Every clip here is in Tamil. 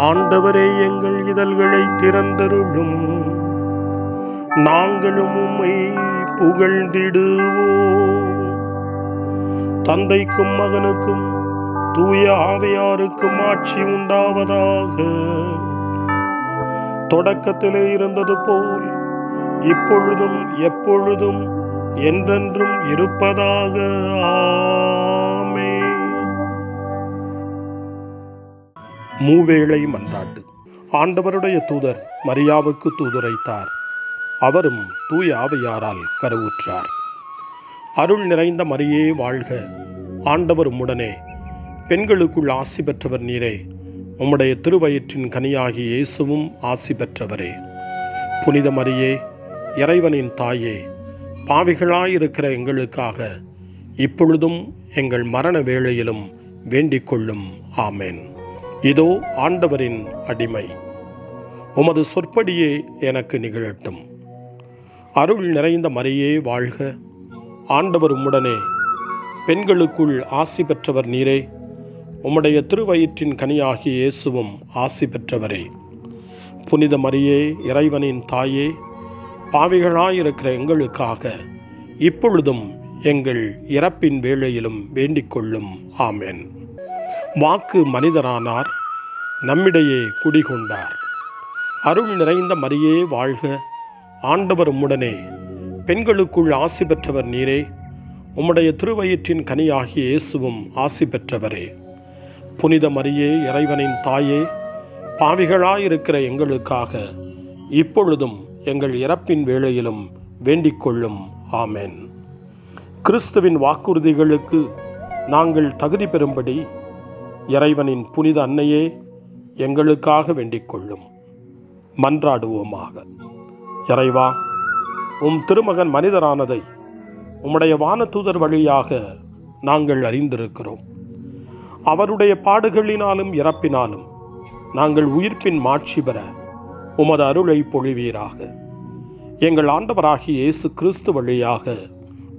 ஆண்டவரே, எங்கள் இதழ்களை திறந்தருளும், நாங்களும் உம்மை புகழ்ந்திடுவோம். தந்தைக்கும் மகனுக்கும் தூய ஆவியாருக்கும் ஆட்சி உண்டாவதாக. தொடக்கத்திலே இருந்தது போல் இப்பொழுதும் எப்பொழுதும் என்றென்றும் இருப்பதாக. ஆமென். மூவேளை மன்றாட்டு. ஆண்டவருடைய தூதர் மரியாவுக்கு தூதுரைத்தார். அவரும் தூய ஆவியாரால் கருவுற்றார். அருள் நிறைந்த மரியே வாழ்க, ஆண்டவர் உம்முடனே, பெண்களுக்குள் ஆசி பெற்றவர் நீரே. உம்முடைய திருவயிற்றின் கனியாகி இயேசுவும் ஆசி பெற்றவரே. புனித மரியே, இறைவனின் தாயே, பாவிகளாயிருக்கிற எங்களுக்காக இப்பொழுதும் எங்கள் மரண வேளையிலும் வேண்டிக் கொள்ளும். ஆமென். இதோ ஆண்டவரின் அடிமை, உமது சொற்படியே எனக்கு நிகழட்டும். அருள் நிறைந்த மரியே வாழ்க, ஆண்டவர் உம்முடனே, பெண்களுக்குள் ஆசி பெற்றவர் நீரே. உம்முடைய திருவயிற்றின் கனியாகிய இயேசுவும் ஆசி பெற்றவரே. புனித மரியே, இறைவனின் தாயே, பாவிகளாயிருக்கிற எங்களுக்காக இப்பொழுதும் எங்கள் இறப்பின் வேளையிலும் வேண்டிக் கொள்ளும். ஆமென். வாக்கு மனிதரானார், நம்மிடையே குடிகொண்டார். அருள் நிறைந்த மரியே வாழ்க, ஆண்டவர் உம்முடனே, பெண்களுக்குள் ஆசி பெற்றவர் நீரே. உம்முடைய திருவயிற்றின் கனியாகிய இயேசுவும் ஆசி பெற்றவரே. புனித மரியே, இறைவனின் தாயே, பாவிகளாயிருக்கிற எங்களுக்காக இப்பொழுதும் எங்கள் இறப்பின் வேளையிலும் வேண்டிக் கொள்ளும். ஆமென். கிறிஸ்துவின் வாக்குறுதிகளுக்கு நாங்கள் தகுதி பெறும்படி இறைவனின் புனித அன்னையே, எங்களுக்காக வேண்டிக் கொள்ளும். மன்றாடுவோமாக. இறைவா, உம் திருமகன் மனிதரானதை உம்முடைய வானதூதர் வழியாக நாங்கள் அறிந்திருக்கிறோம். அவருடைய பாடுகளினாலும் இறப்பினாலும் நாங்கள் உயிர்ப்பின் மாட்சி பெற உமது அருளை பொழிவீராக. எங்கள் ஆண்டவராகிய இயேசு கிறிஸ்து வழியாக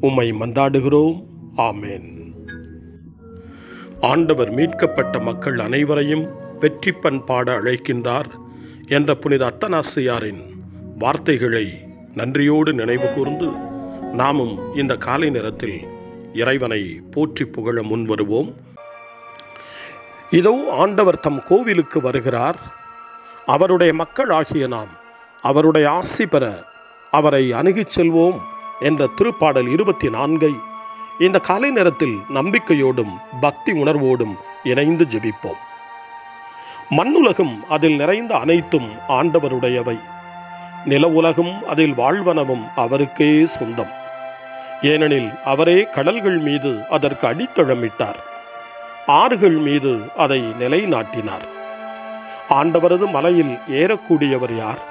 உம்மை மன்றாடுகிறோம். ஆமென். ஆண்டவர் மீட்கப்பட்ட மக்கள் அனைவரையும் வெற்றி பண்பாட அழைக்கின்றார் என்ற புனித அத்தனாசியாரின் வார்த்தைகளை நன்றியோடு நினைவு கூர்ந்து நாமும் இந்த காலை நேரத்தில் இறைவனை போற்றி புகழ முன்வருவோம். இதோ ஆண்டவர் தம் கோவிலுக்கு வருகிறார். அவருடைய மக்கள் ஆகிய நாம் அவருடைய ஆசி பெற அவரை அணுகிச் செல்வோம் என்ற திருப்பாடல் 24 இந்த காலை நேரத்தில் நம்பிக்கையோடும் பக்தி உணர்வோடும் இணைந்து ஜெபிப்போம். மண்ணுலகும் அதில் நிறைந்த அனைத்தும் ஆண்டவருடையவை. நில உலகும் அதில் வாழ்வனவும் அவருக்கே சொந்தம். ஏனெனில் அவரே கடல்கள் மீது அதற்கு அடித்தளமிட்டார், ஆறுகள் மீது அதை நிலைநாட்டினார். ஆண்டவரது மலையில் ஏறக்கூடியவர் யார்?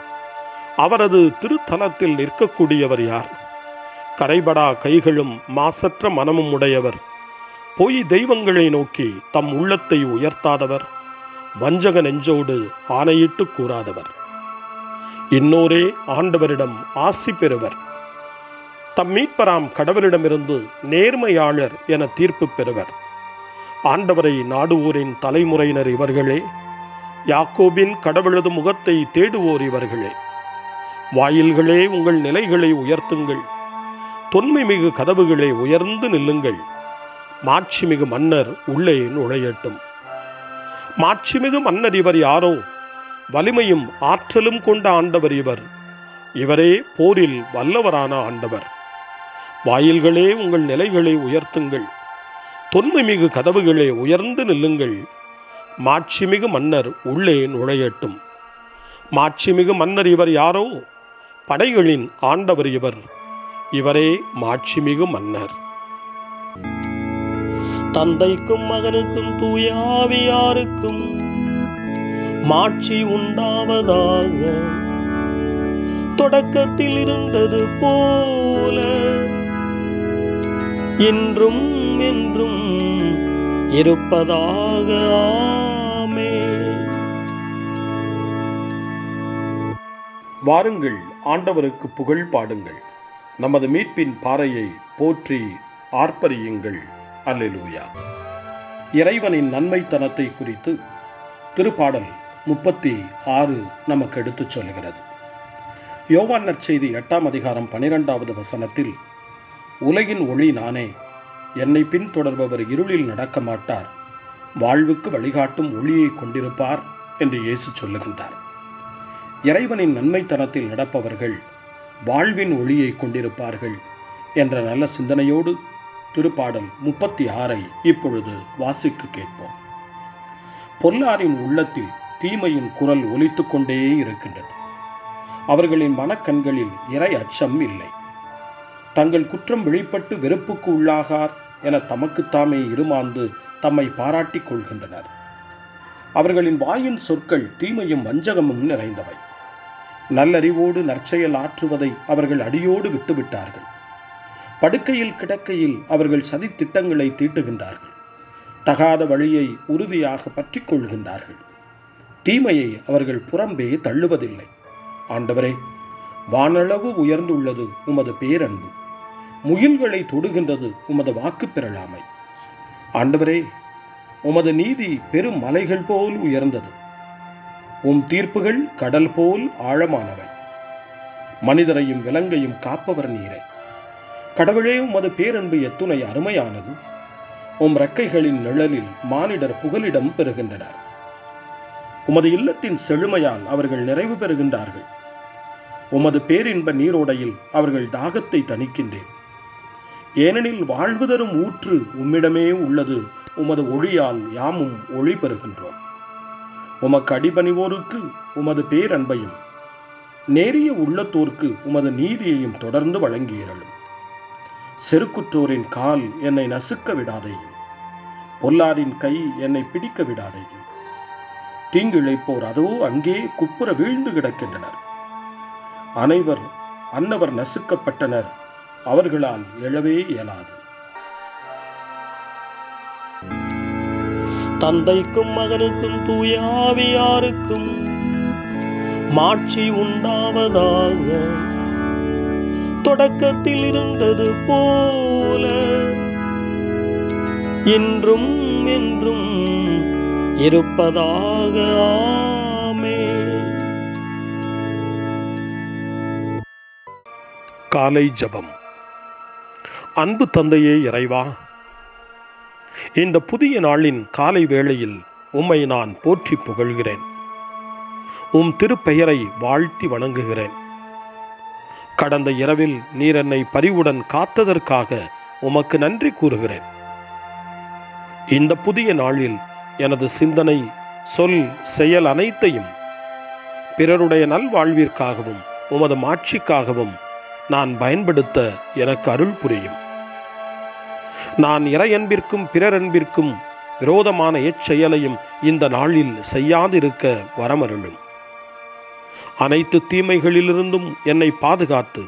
அவரது திருத்தலத்தில் நிற்கக்கூடியவர் யார்? கரைபடா கைகளும் மாசற்ற மனமும் உடையவர், பொய் தெய்வங்களை நோக்கி தம் உள்ளத்தை உயர்த்தாதவர், வஞ்சக நெஞ்சோடு ஆணையிட்டு கூறாதவர். இன்னோரே ஆண்டவரிடம் ஆசி பெறுவர். தம் மீட்பராம் கடவுளிடமிருந்து நேர்மையாளர் என தீர்ப்பு பெறுவர். ஆண்டவரை நாடுவோரின் தலைமுறையினர் இவர்களே. யாக்கோபின் கடவுளது முகத்தை தேடுவோர் இவர்களே. வாயில்களே, உங்கள் நிலைகளை உயர்த்துங்கள். தொன்மை மிகு கதவுகளே, உயர்ந்து நில்லுங்கள். மாட்சிமிகு மன்னர் உள்ளே நுழையட்டும். மாட்சிமிகு மன்னர் இவர் யாரோ? வலிமையும் ஆற்றலும் கொண்ட ஆண்டவர் இவர். இவரே போரில் வல்லவரான ஆண்டவர். வாயில்களே, உங்கள் நிலைகளை உயர்த்துங்கள். தொன்மை மிகு கதவுகளே, உயர்ந்து நில்லுங்கள். மாட்சிமிகு மன்னர் உள்ளே நுழையட்டும். மாட்சிமிகு மன்னர் இவர் யாரோ? படைகளின் ஆண்டவர் இவர். இவரே மாட்சிமிகு மன்னர். தந்தைக்கும் மகனுக்கும் தூய ஆவியாருக்கும் மாட்சி உண்டாவதாக. தொடக்கத்தில் இருந்தது போல இன்றும் என்றும் இருப்பதாக. ஆமென். வாருங்கள், ஆண்டவருக்கு புகழ் பாடுங்கள். நமது மீட்பின் பாறையை போற்றி ஆர்ப்பரியுங்கள். அல்லேலூயா. இறைவனின் நன்மைத்தனத்தை குறித்து திருப்பாடல் 36 நமக்கு எடுத்துச் சொல்கிறது. யோவான் நற்செய்தி 8ஆம் அதிகாரம் 12வது வசனத்தில், உலகின் ஒளி நானே, என்னை பின்தொடர்பவர் இருளில் நடக்க மாட்டார், வாழ்வுக்கு வழிகாட்டும் ஒளியை கொண்டிருப்பார் என்று இயேசு சொல்லுகின்றார். இறைவனின் நன்மைத்தனத்தில் நடப்பவர்கள் வாழ்வின் ஒளியை கொண்டிருப்பார்கள் என்ற நல்ல சிந்தனையோடு திருப்பாடல் 36 இப்பொழுது வாசிக்க கேட்போம். பொல்லாரின் உள்ளத்தில் தீமையின் குரல் ஒலித்துக் கொண்டே இருக்கின்றது. அவர்களின் மனக்கண்களில் இறை அச்சம் இல்லை. தங்கள் குற்றம் வெளிப்பட்டு வெறுப்புக்கு உள்ளாகார் என தமக்குத்தாமே இருமாந்து தம்மை பாராட்டிக் கொள்கின்றனர். அவர்களின் வாயின் சொற்கள் தீமையும் வஞ்சகமும் நிறைந்தவை. நல்லறிவோடு நற்செயல் ஆற்றுவதை அவர்கள் அடியோடு விட்டுவிட்டார்கள். படுக்கையில் கிடக்கையில் அவர்கள் சதி திட்டங்களை தீட்டுகின்றார்கள். தகாத வழியை உறுதியாக பற்றி கொள்கின்றார்கள். தீமையை அவர்கள் புறம்பே தள்ளுவதில்லை. ஆண்டவரே, வானளவு உயர்ந்துள்ளது உமது பேரன்பு, முகில்களை தொடுகின்றது உமது வாக்கு பெறலாமை. ஆண்டவரே, உமது நீதி பெரும் மலைகள் போல் உயர்ந்தது, உம் தீர்ப்புகள் கடல் போல் ஆழமானவை. மனிதரையும் விலங்கையும் காப்பவர் நீரை. கடவுளே, உமது பேரன்பு எத்துணை அருமையானது. உம் இறக்கைகளின் நிழலில் மானிடர் புகலிடம் பெறுகின்றனர். உமது இல்லத்தின் செழுமையால் அவர்கள் நிறைவு பெறுகின்றார்கள். உமது பேரின்ப நீரோடையில் அவர்கள் தாகத்தை தணிக்கின்றேன். ஏனெனில் வாழ்வு தரும் ஊற்று உம்மிடமே உள்ளது. உமது ஒளியால் யாமும் ஒளி பெறுகின்றோம். உமக்கு அடிபணிவோருக்கு உமது பேரன்பையும் நேரிய உள்ளத்தோர்க்கு உமது நீதியையும் தொடர்ந்து வழங்கியருளும். செருக்குற்றோரின் கால் என்னை நசுக்க விடாதையும், பொல்லாரின் கை என்னை பிடிக்க விடாதையும். தீங்கிழைப்போர் அதோ அங்கே குப்புற வீழ்ந்து கிடக்கின்றனர். அன்னவர் நசுக்கப்பட்டனர், அவர்களால் எழவே இயலாது. தந்தைக்கும் மகனுக்கும் தூய ஆவியாருக்கும் மாட்சி உண்டாவதாக, தொடக்கத்தில் இருந்தது போல இன்றும் என்றும் இருப்பதாக. ஆமென். காலை ஜெபம். அன்பு தந்தையே இறைவா, இந்த புதிய நாளின் காலை வேளையில் உம்மை நான் போற்றி புகழ்கிறேன். உம் திருப்பெயரை வாழ்த்தி வணங்குகிறேன். கடந்த இரவில் நீர் என்னை பரிவுடன் காத்ததற்காக உமக்கு நன்றி கூறுகிறேன். இந்த புதிய நாளில் எனது சிந்தனை, சொல், செயல் அனைத்தையும் பிறருடைய நல்வாழ்விற்காகவும் உமது மாட்சிக்காகவும் நான் பயன்படுத்த எனக்கு அருள் புரியும். நான் இறையன்பிற்கும் பிறரன்பிற்கும் விரோதமான எச்செயலையும் இந்த நாளில் செய்யாதிருக்க வரமருளும். அனைத்து தீமைகளிலிருந்தும் என்னை பாதுகாத்து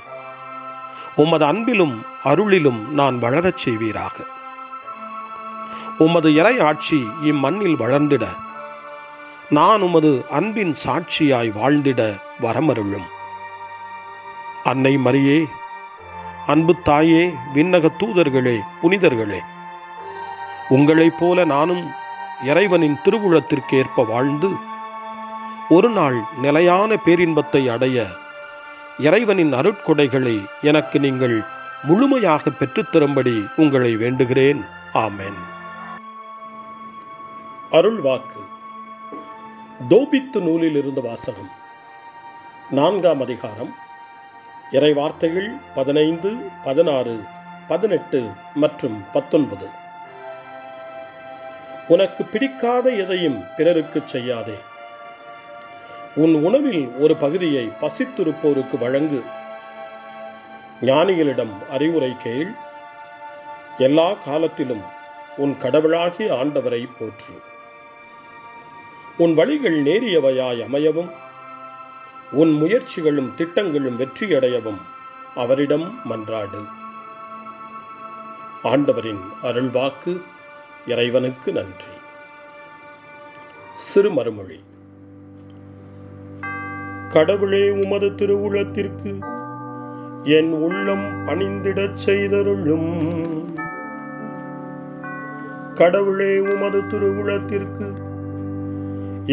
உமது அன்பிலும் அருளிலும் நான் வளரச் செய்வீராக. உமது இறை ஆட்சி இம்மண்ணில் வளர்ந்திட, நான் உமது அன்பின் சாட்சியாய் வாழ்ந்திட வரமருளும். அன்னை மரியே, அன்பு தாயே, விண்ணக தூதர்களே, புனிதர்களே, உங்களைப் போல நானும் இறைவனின் திருவுளத்திற்கு ஏற்ப வாழ்ந்து ஒரு நாள் நிலையான பேரின்பத்தை அடைய இறைவனின் அருட்கொடைகளை எனக்கு நீங்கள் முழுமையாக பெற்றுத்தரும்படி உங்களை வேண்டுகிறேன். ஆமென். அருள் வாக்கு. தோபித்து நூலில் இருந்து வாசகம். 4ஆம் அதிகாரம். இறை வார்த்தைகள் 15, 16, 18 மற்றும் 19. உனக்கு பிடிக்காத எதையும் பிறருக்கு செய்யாதே. உன் உணவில் ஒரு பகுதியை பசித்திருப்போருக்கு வழங்கு. ஞானிகளிடம் அறிவுரை கேள். எல்லா காலத்திலும் உன் கடவுளாகிய ஆண்டவரை போற்று. உன் வழிகள் நேரியவையாய் அமையவும் உன் முயற்சிகளும் திட்டங்களும் வெற்றியடையவும் அவரிடம் மன்றாடு. ஆண்டவரின் அருள்வாக்கு. இறைவனுக்கு நன்றி. சிறு மறுமொழி. கடவுளே, உமது திருவுளத்திற்கு என் உள்ளம் பணிந்திடச் செய்தருளும். கடவுளே, உமது திருவுளத்திற்கு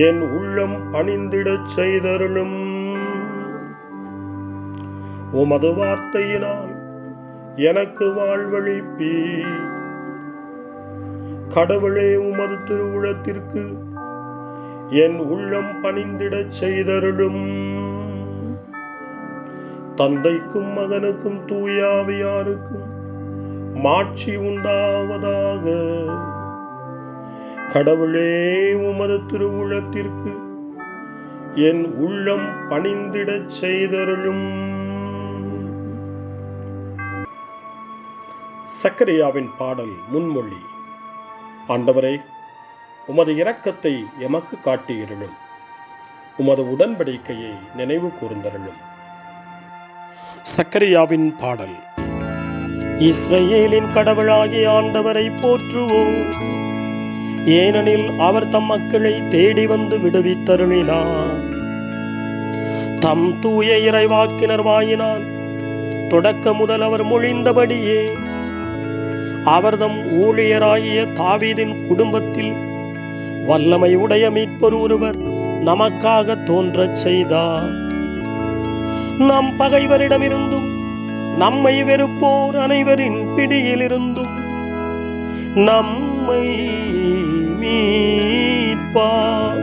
என் உள்ளம் பணிந்திடச் செய்தருளும். உமது வார்த்தையினால் எனக்கு வாழ்வளிப்பி. கடவுளே, உமது திருவுளத்திற்கு என் உள்ளம் பணிந்திடச் செய்தருளும். தந்தைக்கும் மகனுக்கும் தூய ஆவியாருக்கும் மாட்சி உண்டாவதாக. கடவுளே, உமது திருவுளத்திற்கு என் உள்ளம் பணிந்திடச் செய்தருளும். சக்கரியாவின் பாடல் முன்மொழி. ஆண்டவரே, உமது இரக்கத்தை எமக்கு காட்டியிருளும். உமது உடன்படிக்கையை நினைவு கூர்ந்தருளும். சக்கரியாவின் பாடல். இஸ்ரவேலின் கடவுளாகிய ஆண்டவரை போற்றுவோம். ஏனெனில் அவர் தம் மக்களை தேடி வந்து விடுவித்தருளினார். தம் தூய இறைவாக்கினர் வாயினால் தொடக்க முதல் அவர் மொழிந்தபடியே அவர் தம் ஊழியராகிய தாவீதின் குடும்பத்தில் வல்லமை உடைய மீட்பர் ஒருவர் நமக்காக தோன்றச் செய்தார். நம் பகைவரிடமிருந்தும் நம்மை வெறுப்போர் அனைவரின் பிடியிலிருந்தும் நம்மை மீட்பார்.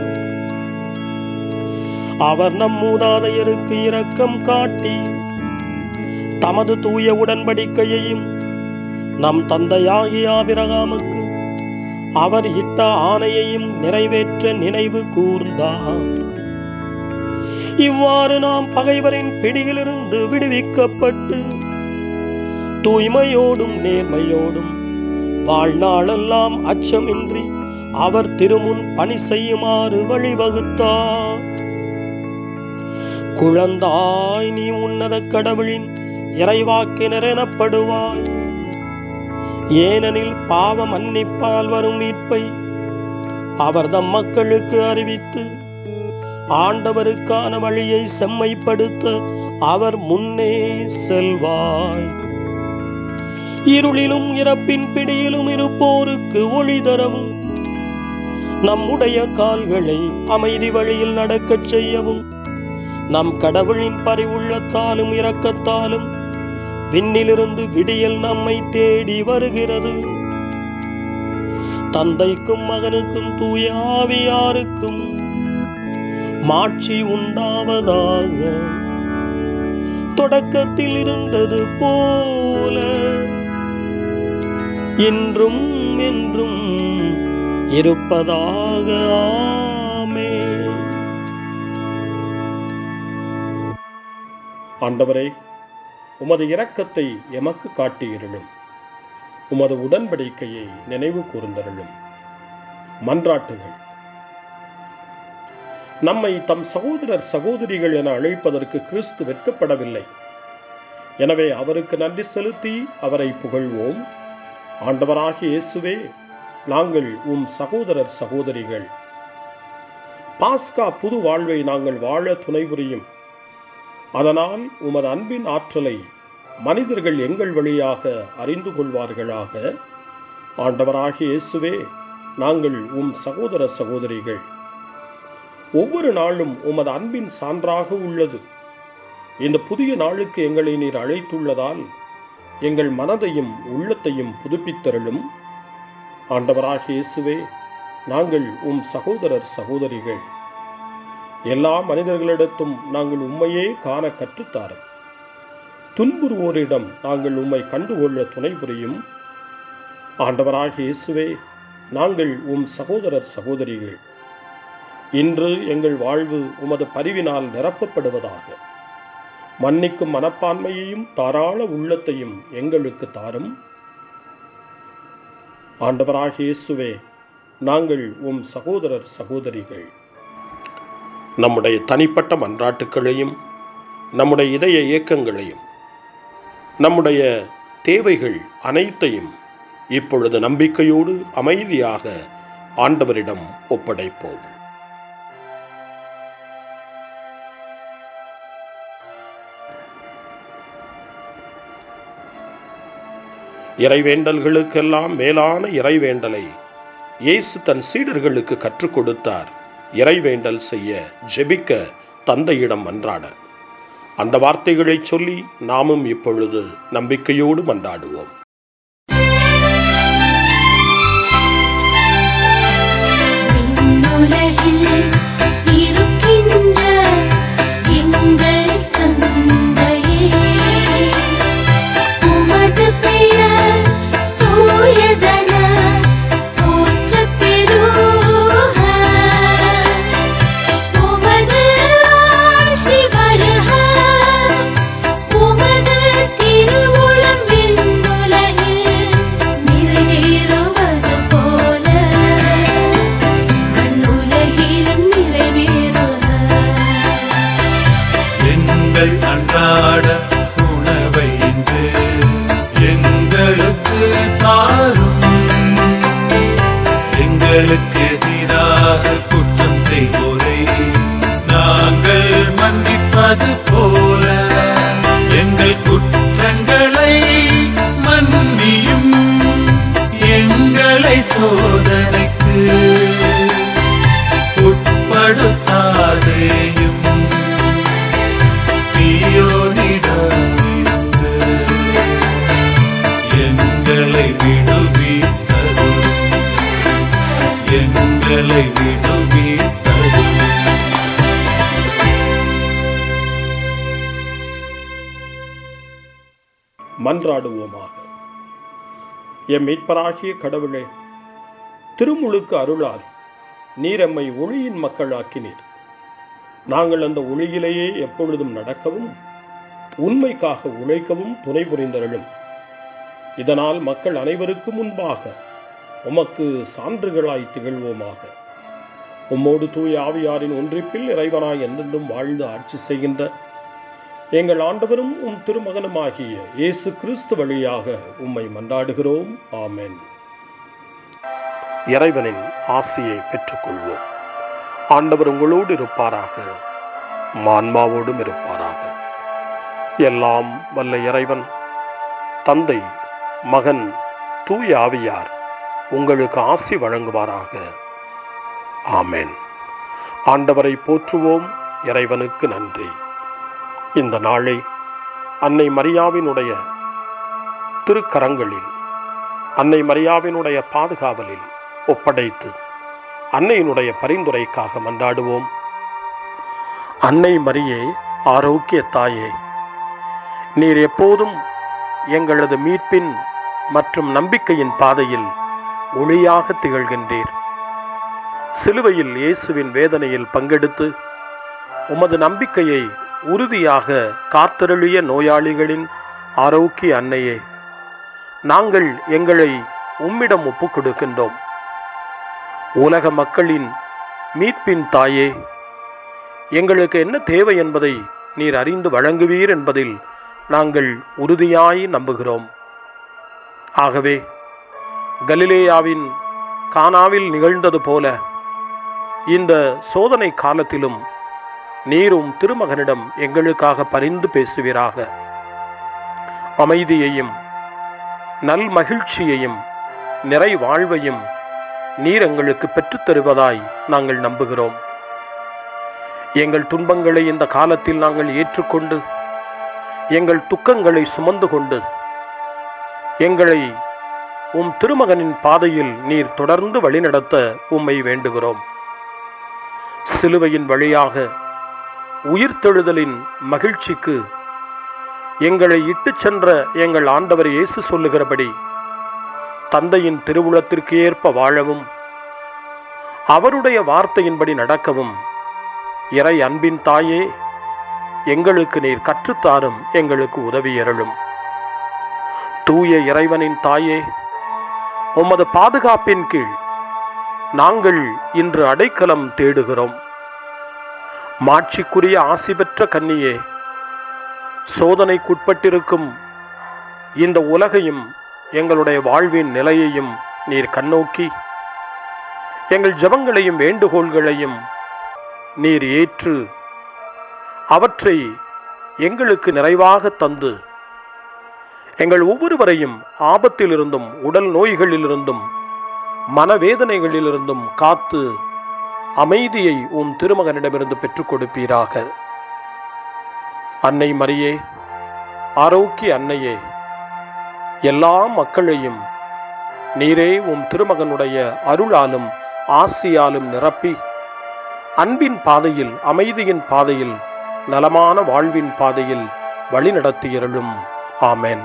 அவர் நம் மூதாதையருக்கு இரக்கம் காட்டி தமது தூய உடன்படிக்கையையும் நம் தந்தையாகிய ஆபிரகாமுக்கு அவர் இட்ட ஆணையையும் நிறைவேற்ற நினைவு கூர்ந்தார். இவ்வாறு நாம் பகைவரின் பிடியிலிருந்து விடுவிக்கப்பட்டு தூய்மையோடும் நேர்மையோடும் வாழ்நாளெல்லாம் அச்சமின்றி அவர் திருமுன் பணி செய்யுமாறு வழிவகுத்தார். குழந்தாய், நீ உன்னத கடவுளின் இறைவாக்கினர் எனப்படுவாய். ஏனெனில் பாவ மன்னிப்பால் வரும் மீட்பை அவர் தம் மக்களுக்கு அறிவித்து ஆண்டவருக்கான வழியை செம்மைப்படுத்த அவர் முன்னே செல்வாய். இருளிலும் இறப்பின் பிடியிலும் இருப்போருக்கு ஒளி தரவும் நம்முடைய கால்களை அமைதி வழியில் நடக்கச் செய்யவும் நம் கடவுளின் பரிவுள்ளத்தாலும் இரக்கத்தாலும் விண்ணிலிருந்து விடியல் நம்மை தேடி வருகிறது. தந்தைக்கும் மகனுக்கும் தூய ஆவியாருக்கும் மாட்சி உண்டாவதாக. தொடக்கத்தில் இருந்தது போல இன்றும் என்றும் இருப்பதாக. ஆமென். ஆண்டவரே, உமது இரக்கத்தை எமக்கு காட்டியிருளும். உமது உடன்படிக்கையை நினைவு கூர்ந்தருளும். மன்றாட்டுகள். நம்மை தம் சகோதரர் சகோதரிகள் என அழைப்பதற்கு கிறிஸ்து வெட்கப்படவில்லை. எனவே அவருக்கு நன்றி செலுத்தி அவரை புகழ்வோம். ஆண்டவராகிய இயேசுவே, நாங்கள் உம் சகோதரர் சகோதரிகள். பாஸ்கா புது வாழ்வை நாங்கள் வாழ துணை புரியும். அதனால் உமது அன்பின் ஆற்றலை மனிதர்கள் எங்கள் வழியாக அறிந்து கொள்வார்களாக. ஆண்டவராகிய இயேசுவே, நாங்கள் உம் சகோதர சகோதரிகள். ஒவ்வொரு நாளும் உமது அன்பின் சான்றாக உள்ளது. இந்த புதிய நாளுக்கு எங்களை நீர் அழைத்துள்ளதால் எங்கள் மனதையும் உள்ளத்தையும் புதுப்பித்தருளும். ஆண்டவராகிய இயேசுவே, நாங்கள் உம் சகோதரர் சகோதரிகள். எல்லா மனிதர்களிடத்தும் நாங்கள் உம்மையே காண கற்றுத்தாரும். துன்புறுவோரிடம் நாங்கள் உம்மை கண்டுகொள்ள துணை புரியும். ஆண்டவராகிய இயேசுவே, நாங்கள் உம் சகோதரர் சகோதரிகள். இன்று எங்கள் வாழ்வு உமது பரிவினால் நிரப்பப்படுவதாக. மன்னிக்கும் மனப்பான்மையையும் தாராள உள்ளத்தையும் எங்களுக்கு தாரும். ஆண்டவராகிய இயேசுவே, நாங்கள் உம் சகோதரர் சகோதரிகள். நம்முடைய தனிப்பட்ட மன்றாட்டுக்களையும் நம்முடைய இதய இயக்கங்களையும் நம்முடைய தேவைகள் அனைத்தையும் இப்பொழுது நம்பிக்கையோடு அமைதியாக ஆண்டவரிடம் ஒப்படைப்போம். இறைவேண்டல்களுக்கெல்லாம் மேலான இறைவேண்டலை இயேசு தன் சீடர்களுக்கு கற்றுக் கொடுத்தார். இறைவேண்டல் செய்ய, ஜெபிக்க, தந்தையிடம் மன்றாட. அந்த வார்த்தைகளை சொல்லி நாமும் இப்பொழுது நம்பிக்கையோடு மன்றாடுவோம். அன்றாட உணவை இன்று எங்களுக்கு தாரும். எங்களுக்கு எதிராக குற்றம் செய்வோரை நாங்கள் மன்னிப்பது போல எங்கள் குற்றங்களை மன்னியும். எங்களை சோதனைக்கு உட்படுத்தாதேயும், எங்களை விடுவித்தரும், எங்களை விடுவித்தரும். மன்றாடுவோமாக. எம் மீட்பராகிய கடவுளே, திருமுழுக்கு அருளால் நீர் எம்மை ஒளியின் மக்களாக்கினீர். நாங்கள் அந்த ஒளியிலேயே எப்பொழுதும் நடக்கவும் உண்மைக்காக உழைக்கவும் துணை புரிந்தருளும். இதனால் மக்கள் அனைவருக்கு முன்பாக உமக்கு சான்றுகளாய் திகழ்வோமாக. உம்மோடு தூய ஆவியாரின் ஒன்றிப்பில் இறைவனாய் என்றென்றும் வாழ்ந்து ஆட்சி செய்கின்ற எங்கள் ஆண்டவரும் உம் திருமகனுமாகிய இயேசு கிறிஸ்து வழியாக உம்மை மன்றாடுகிறோம். ஆமென். இறைவனின் ஆசியை பெற்றுக்கொள்வோம். ஆண்டவர் உங்களோடு இருப்பாராக, ஆன்மாவோடும் இருப்பாராக. எல்லாம் வல்ல இறைவன் தந்தை, மகன், தூய ஆவியார் உங்களுக்கு ஆசி வழங்குவாராக. ஆமென். ஆண்டவரை போற்றுவோம். இறைவனுக்கு நன்றி. இந்த நாளை அன்னை மரியாவினுடைய திருக்கரங்களில், அன்னை மரியாவினுடைய பாதுகாவலில் ஒப்படைத்து அன்னையினுடைய பரிந்துரைக்காக மன்றாடுவோம். அன்னை மரியே, ஆரோக்கிய தாயே, நீர் எப்போதும் எங்களது மீட்பின் மற்றும் நம்பிக்கையின் பாதையில் ஒளியாக திகழ்கின்றீர். சிலுவையில் இயேசுவின் வேதனையில் பங்கெடுத்து உமது நம்பிக்கையை உறுதியாக காத்தருளிய நோயாளிகளின் ஆரோக்கிய அன்னையே, நாங்கள் எங்களை உம்மிடம் ஒப்புக் கொடுக்கின்றோம். உலக மக்களின் மீட்பின் தாயே, எங்களுக்கு என்ன தேவை என்பதை நீர் அறிந்து வழங்குவீர் என்பதில் நாங்கள் உறுதியாய் நம்புகிறோம். ஆகவே கலிலேயாவின் கானாவில் நிகழ்ந்தது போல இந்த சோதனை காலத்திலும் நீரும் திருமகனிடம் எங்களுக்காக பரிந்து பேசுவீராக. அமைதியையும் நல் மகிழ்ச்சியையும் நிறை வாழ்வையும் நீர் எங்களுக்கு பெற்றுத்தருவதாய் நாங்கள் நம்புகிறோம். எங்கள் துன்பங்களை இந்த காலத்தில் நாங்கள் ஏற்றுக்கொண்டு, எங்கள் துக்கங்களை சுமந்து கொண்டு, எங்களை உம் திருமகனின் பாதையில் நீர் தொடர்ந்து வழிநடத்த உம்மை வேண்டுகிறோம். சிலுவையின் வழியாக உயிர்த்தெழுதலின் மகிழ்ச்சிக்கு எங்களை இட்டுச் சென்ற எங்கள் ஆண்டவர் இயேசு சொல்லுகிறபடி தந்தையின் திருவுளத்திற்கு ஏற்ப வாழவும், அவருடைய வார்த்தையின்படி நடக்கவும் இறை அன்பின் தாயே, எங்களுக்கு நீர் கற்றுத்தாரும், எங்களுக்கு உதவியருளும். தூய இறைவனின் தாயே, உமது பாதுகாப்பின் கீழ் நாங்கள் இன்று அடைக்கலம் தேடுகிறோம். மாட்சிக்குரிய ஆசி பெற்ற கன்னியே, சோதனைக்குட்பட்டிருக்கும் இந்த உலகையும் எங்களுடைய வாழ்வின் நிலையையும் நீர் கண்ணோக்கி எங்கள் ஜெபங்களையும் வேண்டுகோள்களையும் நீர் ஏற்று அவற்றை எங்களுக்கு நிறைவாக தந்து எங்கள் ஒவ்வொருவரையும் ஆபத்திலிருந்தும் உடல் நோய்களிலிருந்தும் மனவேதனைகளிலிருந்தும் காத்து அமைதியை உம் திருமகனிடமிருந்து பெற்றுக் கொடுப்பீராக. அன்னை மரியே, ஆரோக்கிய அன்னையே, எல்லா மக்களையும் நீரே உம் திருமகனுடைய அருளாலும் ஆசியாலும் நிரப்பி அன்பின் பாதையில், அமைதியின் பாதையில், நலமான வாழ்வின் பாதையில் வழிநடத்தியருளும். ஆமென்.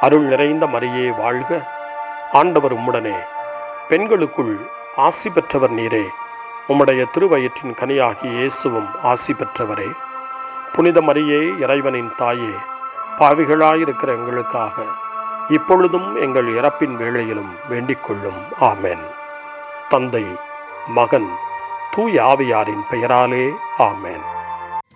அருள் நிறைந்த மரியே வாழ்க, ஆண்டவர் உம்முடனே, பெண்களுக்குள் ஆசி பெற்றவர் நீரே, உம்முடைய திருவயிற்றின் கனியாகிய இயேசுவும் ஆசி பெற்றவரே. புனித மரியே, இறைவனின் தாயே, பாவிகளாயிருக்கிற எங்களுக்காக இப்பொழுதும் எங்கள் இறப்பின் வேளையிலும் வேண்டிக் கொள்ளும். ஆமென். தந்தை, மகன், தூய ஆவியாரின் பெயராலே. ஆமென்.